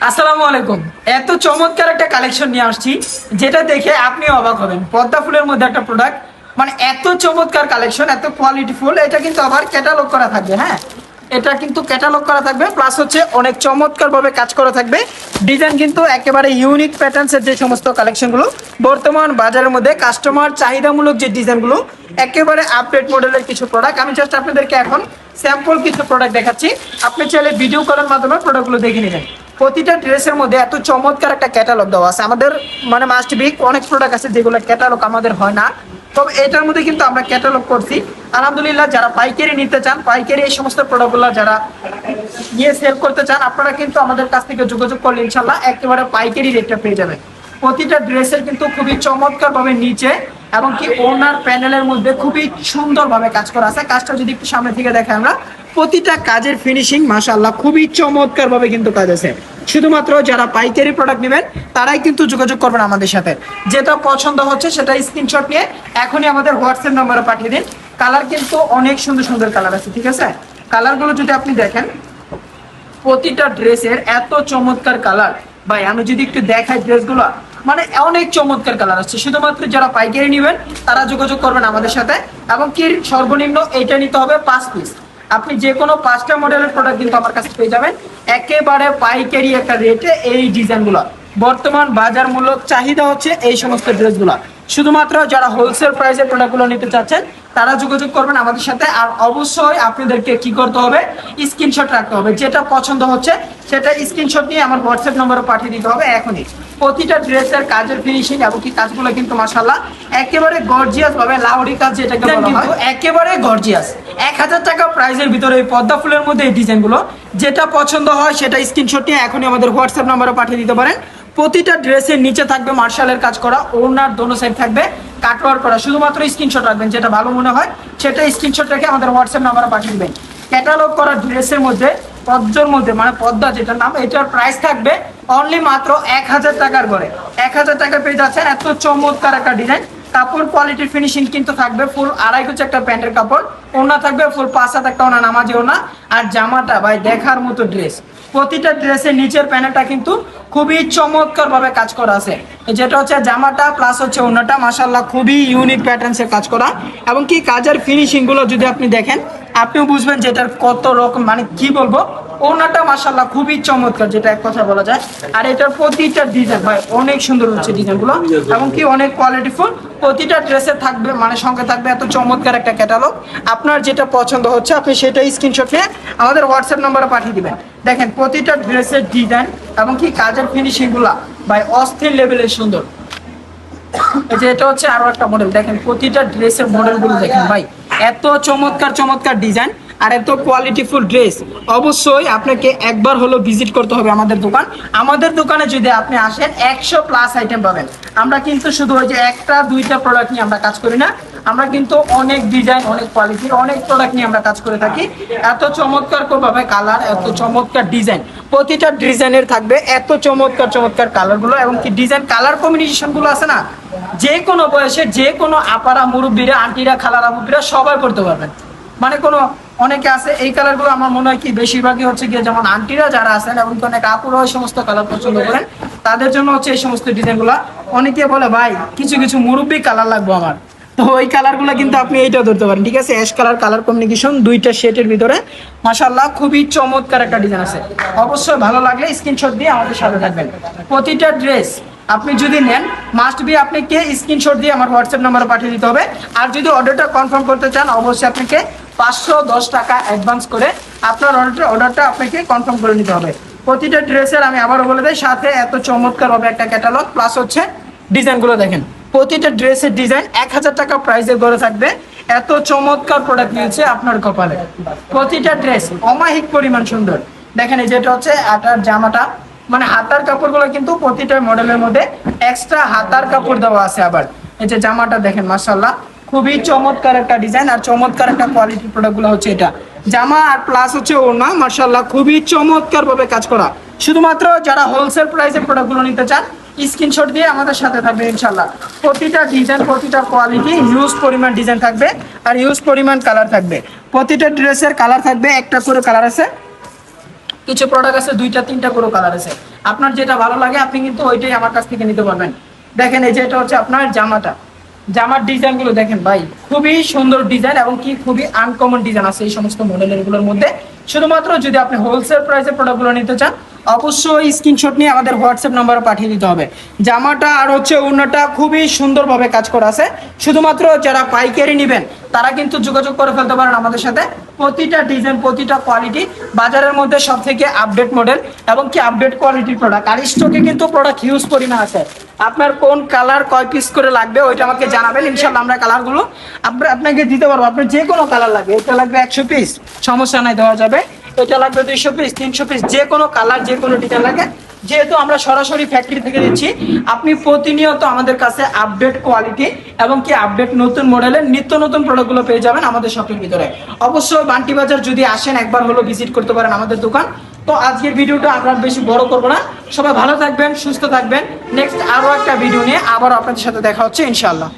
আসসালামু আলাইকুম। এত চমৎকার একটা কালেকশন নিয়ে আসছি, যেটা দেখে আপনি অবাক হবেন। পদ্মা ফুলের মধ্যে একটা প্রোডাক্ট, মানে এত চমৎকার কালেকশন, এত কোয়ালিটি ফুল। এটা কিন্তু আবার ক্যাটালগ করা থাকবে। হ্যাঁ, এটা কিন্তু ক্যাটালগ করা থাকবে, প্লাস হচ্ছে অনেক চমৎকার ভাবে কাজ করা থাকবে। ডিজাইন কিন্তু একেবারে ইউনিক প্যাটার্নসের যে সমস্ত কালেকশনগুলো বর্তমান বাজারের মধ্যে কাস্টমার চাহিদামূলক যে ডিজাইনগুলো, একেবারে আপডেট মডেলের কিছু প্রোডাক্ট। আমি জাস্ট আপনাদেরকে এখন স্যাম্পল কিছু প্রোডাক্ট দেখাচ্ছি। আপনি চাইলে ভিডিও কলের মাধ্যমে প্রোডাক্টগুলো দেখে নেবেন। প্রতিটা ড্রেসের মধ্যে এত চমৎকার একটা ক্যাটালগ দেওয়া আছে। আমাদের মানে মাস্ট বি অনেক প্রোডাক্ট আছে যেগুলো ক্যাটালগ আমাদের হয় না, তবে এটার মধ্যে কিন্তু আমরা ক্যাটালগ করছি। আলহামদুলিল্লাহ, যারা পাইকারি নিতে চান, পাইকারি এই সমস্ত প্রোডাক্টগুলো যারা নিয়ে সেল করতে চান, আপনারা কিন্তু আমাদের কাছ থেকে যোগাযোগ করলে ইনশাল্লাহ একেবারে পাইকারি রেটটা পেয়ে যাবেন। প্রতিটা ড্রেসের কিন্তু খুবই চমৎকার ভাবে নিচে এবং কি ওনার প্যানেলের মধ্যে খুবই সুন্দর ভাবে কাজ করা আছে। কাজটা যদি একটু সামনে থেকে দেখে আমরা, প্রতিটা কাজের ফিনিশিং মাশাআল্লাহ খুবই চমৎকার ভাবে কিন্তু কাজ আছে। শুধুমাত্র যারা পাইকারি প্রোডাক্ট নেবেন তারাই কিন্তু যোগাযোগ করবেন আমাদের সাথে। যেটা পছন্দ হচ্ছে সেটা স্ক্রিনশট নিয়ে এখনই আমাদের হোয়াটসঅ্যাপ নম্বরে পাঠিয়ে দিন। কালার কিন্তু অনেক সুন্দর সুন্দর কালার আছে, ঠিক আছে? কালারগুলো যদি আপনি দেখেন, প্রতিটা ড্রেসের এত চমৎকার কালার। ভাই আমি যদি একটু দেখাই ড্রেসগুলো, মানে অনেক চমৎকার কালার আছে। শুধুমাত্র যারা পাইকারি নেবেন তারা যোগাযোগ করবেন আমাদের সাথে। এবং কি সর্বনিম্ন এইটা নিতে হবে 5 পিস। আপনি যে কোনো 5টা মডেলের প্রোডাক্ট কিন্তু আমার কাছে পেয়ে যাবেন একেবারে পাইকারি একটা রেটে। এই ডিজাইনগুলো বর্তমান বাজার মূল্য চাহিদা হচ্ছে এই সমস্ত ড্রেসগুলো। শুধুমাত্র যারা হোলসেল প্রাইসের প্রোডাক্টগুলো নিতে চাচ্ছেন তারা যোগাযোগ করবেন আমাদের সাথে। আর অবশ্যই আপনাদেরকে কি করতে হবে, স্ক্রিনশট রাখতে হবে। যেটা পছন্দ হচ্ছে সেটা স্ক্রিনশট নিয়ে আমার হোয়াটসঅ্যাপ নম্বরে পাঠিয়ে দিতে হবে এখনই। প্রতিটা ড্রেসের কাজের ফিনিশিং এবং কি কাজগুলো কিন্তু মাশাআল্লাহ একেবারে গর্জিয়াস ভাবে, লাউডি কাজ যেটাকে বলা হয়, একেবারে গর্জিয়াস। 1000 টাকা প্রাইসের ভিতরে এই পদ্মা ফুলের মধ্যে এই ডিজাইনগুলো, যেটা পছন্দ হয় সেটা স্ক্রিনশট নিয়ে এখনই আমাদের হোয়াটসঅ্যাপ নম্বরে পাঠিয়ে দিতে পারেন। প্রতিটা ড্রেসের নিচে থাকবে মার্শালের কাজ করা, ওনার দোনো সাইড থাকবে কাটওয়ার্ক করা। শুধুমাত্র স্ক্রিনশট রাখবেন, যেটা ভালো মনে হয় সেটা স্ক্রিনশট রেখে আমাদের হোয়াটসঅ্যাপ নাম্বারে পাঠিয়ে দিবেন। ক্যাটালগ করা ড্রেসের মধ্যে পদ্মার মধ্যে, মানে পদ্মা যেটার নাম, এটার প্রাইস থাকবে অনলি মাত্র 1000 টাকার করে। 1000 টাকা পেয়ে যাচ্ছেন এত চমৎকার একটা ডিজাইন। কাপড় কোয়ালিটির ফিনিশিং কিন্তু থাকবে ফুল 2.5 গজ একটা প্যান্টের কাপড়, ওনা থাকবে ফুল 5 হাত একটা ওনা, নামাজি ওনা। আর জামাটা ভাই দেখার মতো ড্রেস। প্রতিটা ড্রেসের নিচের প্যানেলটা কিন্তু খুবই চমৎকার ভাবে কাজ করা আছে। যেটা হচ্ছে জামাটা প্লাস হচ্ছে ওনাটা মাশাআল্লাহ খুবই ইউনিক প্যাটার্নসে কাজ করা। এবং কি কাজের ফিনিশিং গুলো যদি আপনি দেখেন আপনিও বুঝবেন যে এটার কত রকম, মানে কি বলবো, ওনাটা মাশাআল্লাহ খুবই চমৎকার, যেটা এক কথা বলা যায়। আর এটার প্রতিটা ডিজাইন ভাই অনেক সুন্দর হচ্ছে ডিজাইনগুলো, এবং কি অনেক কোয়ালিটিফুল। প্রতিটা ড্রেসে থাকবে, মানে সঙ্গে থাকবে এত চমৎকার একটা ক্যাটালগ। আপনার যেটা পছন্দ হচ্ছে আপনি সেটাই স্ক্রিনশট নিয়ে আমাদের হোয়াটসঅ্যাপ নম্বরে পাঠিয়ে দিবেন। দেখেন প্রতিটা ড্রেসের ডিজাইন এবং কি কাজের ফিনিশিং গুলা ভাই অস্থির লেভেলের সুন্দর। এই যে এটা হচ্ছে আরো একটা মডেল, দেখেন প্রতিটা ড্রেসের মডেলগুলো দেখেন ভাই, এত চমৎকার চমৎকার ডিজাইন আর এত কোয়ালিটিফুল ড্রেস। অবশ্যই আপনাকে একবার হলো ভিজিট করতে হবে আমাদের দোকান। আমাদের দোকানে যদি আপনি আসেন 100 প্লাস আইটেম পাবেন। আমরা কিন্তু শুধু ওই যে একটা দুইটা প্রোডাক্ট নিয়ে আমরা কাজ করি না, আমরা কিন্তু অনেক ডিজাইন, অনেক কোয়ালিটির অনেক প্রোডাক্ট নিয়ে আমরা কাজ করে থাকি। এত চমৎকার ভাবে কালার, এত চমৎকার ডিজাইন, প্রতিটা ডিজাইনের থাকবে এত চমৎকার চমৎকার কালারগুলো। এবং কি ডিজাইন কালার কম্বিনেশনগুলো আছে না, যে কোনো বয়সে যে কোনো আপারা, মুরব্বীরা, আন্টিরা, খালারা, মুরব্বীরা সবাই করতে পারবেন। মানে কোনো অনেকে আছে এই কালারগুলো, আমার মনে হয় কি বেশিরভাগই হচ্ছে গিয়ে যেমন আন্টিরা যারা আছেন এবং অনেক আপুরা ওই সমস্ত কালার পছন্দ করেন, তাদের জন্য হচ্ছে এই সমস্ত ডিজাইনগুলো। অনেকে বলে ভাই কিছু কিছু মুরব্বী কালার লাগবে আমার, তো ওই কালারগুলো কিন্তু আপনি এইটাও ধরতে পারেন, ঠিক আছে? অ্যাশ কালার, কালার কম্বিনেশন দুইটা শেডের ভিতরে মাশাআল্লাহ খুবই চমৎকার একটা ডিজাইন আছে। অবশ্যই ভালো লাগলে স্ক্রিনশট দিয়ে আমাদের সাথে থাকবেন। প্রতিটা ড্রেস আপনি যদি নেন মাস্ট বি আপনাকে স্ক্রিনশট দিয়ে আমার হোয়াটসঅ্যাপ নাম্বারে পাঠিয়ে দিতে হবে। আর যদি অর্ডারটা কনফার্ম করতে চান অবশ্যই আপনাকে 510 টাকা অ্যাডভান্স করে আপনার অর্ডারটা আপনাকে কনফার্ম করে নিতে হবে। প্রতিটা ড্রেসের আমি আবারও বলে দিই, সাথে এত চমৎকার হবে একটা ক্যাটালগ, প্লাস হচ্ছে ডিজাইনগুলো দেখেন। প্রতিটা ড্রেসের ডিজাইন 1000 টাকা প্রাইসের ঘরে থাকবে। এত চমৎকার প্রোডাক্ট নিয়েছে আপনার কপালে। প্রতিটা ড্রেস অমায়িক পরিমাণ সুন্দর। দেখেন এই যেটা হচ্ছে আটার জামাটা, মানে হাতার কাপড়গুলো কিন্তু প্রতিটা মডেলের মধ্যে এক্সট্রা হাতার কাপড় দেওয়া আছে। আবার এই যে জামাটা দেখেন মাশাআল্লাহ খুবই চমৎকার একটা ডিজাইন আর চমৎকার একটা কোয়ালিটির প্রোডাক্টগুলো হচ্ছে এটা জামা। আর প্লাস হচ্ছে ওড়না মাশাআল্লাহ খুবই চমৎকার ভাবে কাজ করা। শুধুমাত্র যারা হোলসেল প্রাইসের প্রোডাক্টগুলো নিতে চান স্ক্রিনশট দিয়ে আমাদের সাথে থাকবে ইনশাআল্লাহ। প্রতিটা ডিজাইন, প্রতিটা কোয়ালিটি হিউজ পরিমাণ ডিজাইন থাকবে আর হিউজ পরিমাণ কালার থাকবে। প্রতিটা ড্রেসের কালার থাকবে একটা করে কালার আছে, কিছু প্রোডাক্ট আছে 2টা 3টা করে কালার আছে। আপনার যেটা ভালো লাগে আপনি কিন্তু ওইটাই আমার কাছ থেকে নিতে পারবেন। দেখেন এই যে এটা হচ্ছে আপনার জামার ডিজাইন গুলো দেখেন ভাই, খুবই সুন্দর ডিজাইন এবং কি খুবই আনকমন ডিজাইন আছে এই সমস্ত মডেলের গুলোর মধ্যে। শুধুমাত্র যদি আপনি হোলসেল প্রাইসে প্রোডাক্টগুলো নিতে চান অবশ্যই স্ক্রিনশট নিয়ে আমাদের হোয়াটসঅ্যাপ নাম্বারে পাঠিয়ে দিতে হবে। জামাটা আর হচ্ছে ওড়নাটা খুবই সুন্দরভাবে কাজ করা আছে। শুধুমাত্র যারা পাইকারি নেবেন তারা কিন্তু যোগাযোগ করে ফেলতে পারেন আমাদের সাথে। প্রতিটা ডিজাইন প্রতিটা কোয়ালিটি বাজারের মধ্যে সব থেকে আপডেট মডেল এবং কি আপডেট কোয়ালিটির প্রোডাক্ট। আর স্টকে কিন্তু প্রোডাক্ট হিউজ পরিমাণ আছে। আপনার কোন কালার কয় পিস করে লাগবে ওইটা আমাকে জানাবেন, ইনশাল্লাহ আমরা কালারগুলো আপনাকে দিতে পারবো। আপনার যে কোনো কালার লাগবে, এটা লাগবে 100 পিস, সমস্যা নাই, দেওয়া যাবে। এটা লাগবে 200 পিস, 300 পিস, যে কোনো কালার যে কোনো ডিজাইন লাগে। যেহেতু আমরা সরাসরি ফ্যাক্টরি থেকে দিচ্ছি, আপনি প্রতিনিয়ত আমাদের কাছে আপডেট কোয়ালিটি এবং কি আপডেট নতুন মডেলের নিত্য নতুন প্রোডাক্টগুলো পেয়ে যাবেন আমাদের শপের ভিতরে। অবশ্যই বান্টি বাজার যদি আসেন একবার হলো ভিজিট করতে পারেন আমাদের দোকান। তো আজকের ভিডিওটা আমরা বেশি বড় করবো না, সবাই ভালো থাকবেন, সুস্থ থাকবেন। নেক্সট আরো একটা ভিডিও নিয়ে আবার আপনাদের সাথে দেখা হচ্ছে ইনশাআল্লাহ।